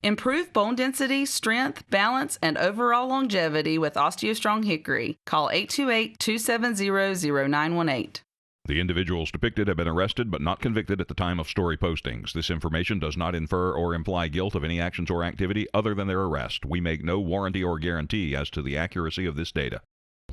Improve bone density, strength, balance, and overall longevity with OsteoStrong Hickory. Call 828-270-0918. The individuals depicted have been arrested but not convicted at the time of story postings. This information does not infer or imply guilt of any actions or activity other than their arrest. We make no warranty or guarantee as to the accuracy of this data.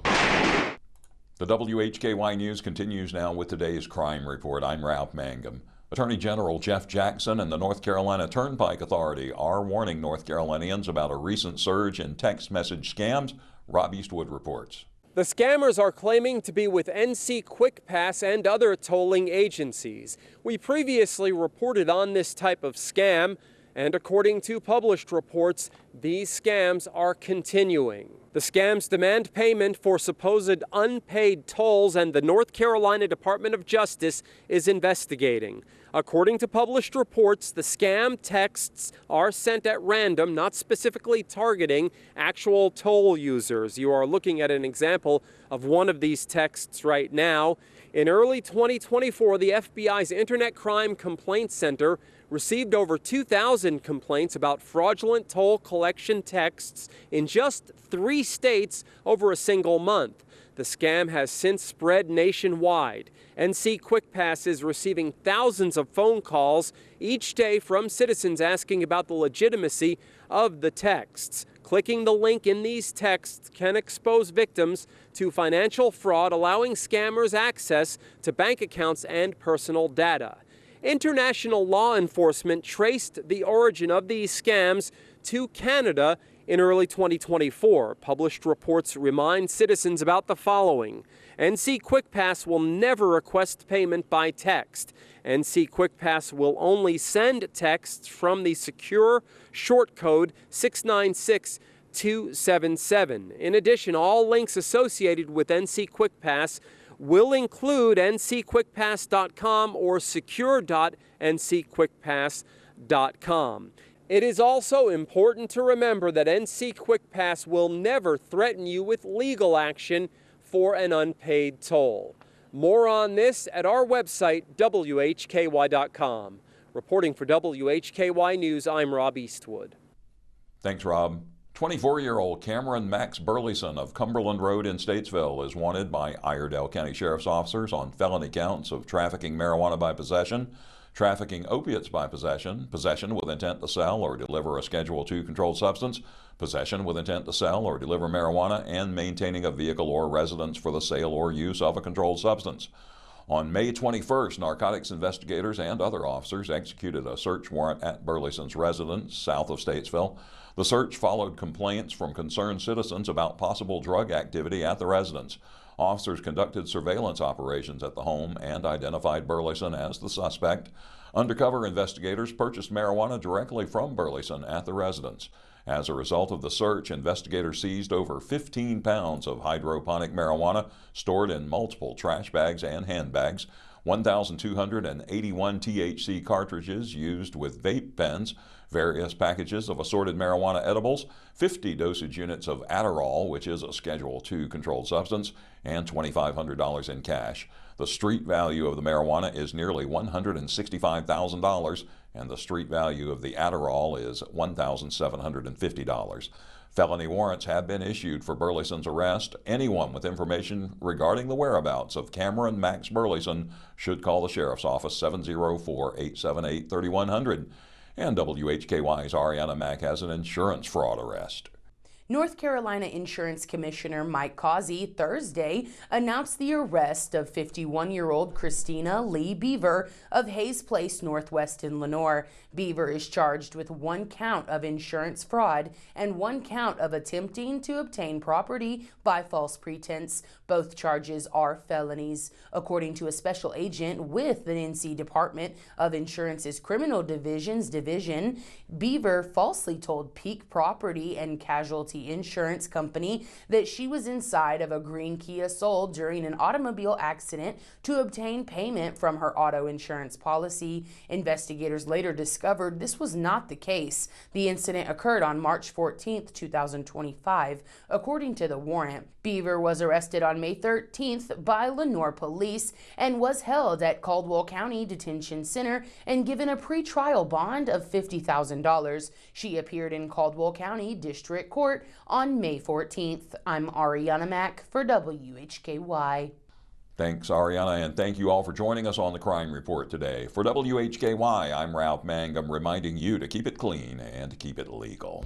The WHKY News continues now with today's crime report. I'm Ralph Mangum. Attorney General Jeff Jackson and the North Carolina Turnpike Authority are warning North Carolinians about a recent surge in text message scams. Rob Eastwood reports. The scammers are claiming to be with NC Quick Pass and other tolling agencies. We previously reported on this type of scam, and according to published reports, these scams are continuing. The scams demand payment for supposed unpaid tolls, and the North Carolina Department of Justice is investigating. According to published reports, the scam texts are sent at random, not specifically targeting actual toll users. You are looking at an example of one of these texts right now. In early 2024, the FBI's Internet Crime Complaint Center received over 2,000 complaints about fraudulent toll collection texts in just 3 states over a single month. The scam has since spread nationwide. NC Quick Pass is receiving thousands of phone calls each day from citizens asking about the legitimacy of the texts. Clicking the link in these texts can expose victims to financial fraud, allowing scammers access to bank accounts and personal data. International law enforcement traced the origin of these scams to Canada in early 2024. Published reports remind citizens about the following. NC Quick Pass will never request payment by text. NC Quick Pass will only send texts from the secure short code 696277. In addition, all links associated with NC Quick Pass will include ncquickpass.com or secure.ncquickpass.com. It is also important to remember that NC Quick Pass will never threaten you with legal action for an unpaid toll. More on this at our website, WHKY.com. Reporting for WHKY News, I'm Rob Eastwood. Thanks, Rob. 24-year-old Cameron Max Burleson of Cumberland Road in Statesville is wanted by Iredell County Sheriff's officers on felony counts of trafficking marijuana by possession, trafficking opiates by possession, possession with intent to sell or deliver a Schedule II controlled substance, possession with intent to sell or deliver marijuana, and maintaining a vehicle or residence for the sale or use of a controlled substance. On May 21st, narcotics investigators and other officers executed a search warrant at Burleson's residence south of Statesville. The search followed complaints from concerned citizens about possible drug activity at the residence. Officers conducted surveillance operations at the home and identified Burleson as the suspect. Undercover investigators purchased marijuana directly from Burleson at the residence. As a result of the search, investigators seized over 15 pounds of hydroponic marijuana stored in multiple trash bags and handbags, 1,281 T.H.C. cartridges used with vape pens, various packages of assorted marijuana edibles, 50 dosage units of Adderall, which is a Schedule II controlled substance, and $2,500 in cash. The street value of the marijuana is nearly $165,000, and the street value of the Adderall is $1,750. Felony warrants have been issued for Burleson's arrest. Anyone with information regarding the whereabouts of Cameron Max Burleson should call the Sheriff's Office 704-878-3100. And WHKY's Arianna Mack has an insurance fraud arrest. North Carolina Insurance Commissioner Mike Causey Thursday announced the arrest of 51-year-old Christina Lee Beaver of Hayes Place Northwest in Lenoir. Beaver is charged with 1 count of insurance fraud and 1 count of attempting to obtain property by false pretense. Both charges are felonies. According to a special agent with the NC Department of Insurance's Criminal Division, Beaver falsely told Peak Property and Casualty the insurance company that she was inside of a green Kia Soul during an automobile accident to obtain payment from her auto insurance policy. Investigators later discovered this was not the case. The incident occurred on March 14th, 2025, according to the warrant. Beaver was arrested on May 13th by Lenoir police and was held at Caldwell County Detention Center and given a pretrial bond of $50,000. She appeared in Caldwell County District Court on May 14th. I'm Arianna Mack for WHKY. Thanks, Arianna, and thank you all for joining us on the Crime Report today. For WHKY, I'm Ralph Mangum, reminding you to keep it clean and keep it legal.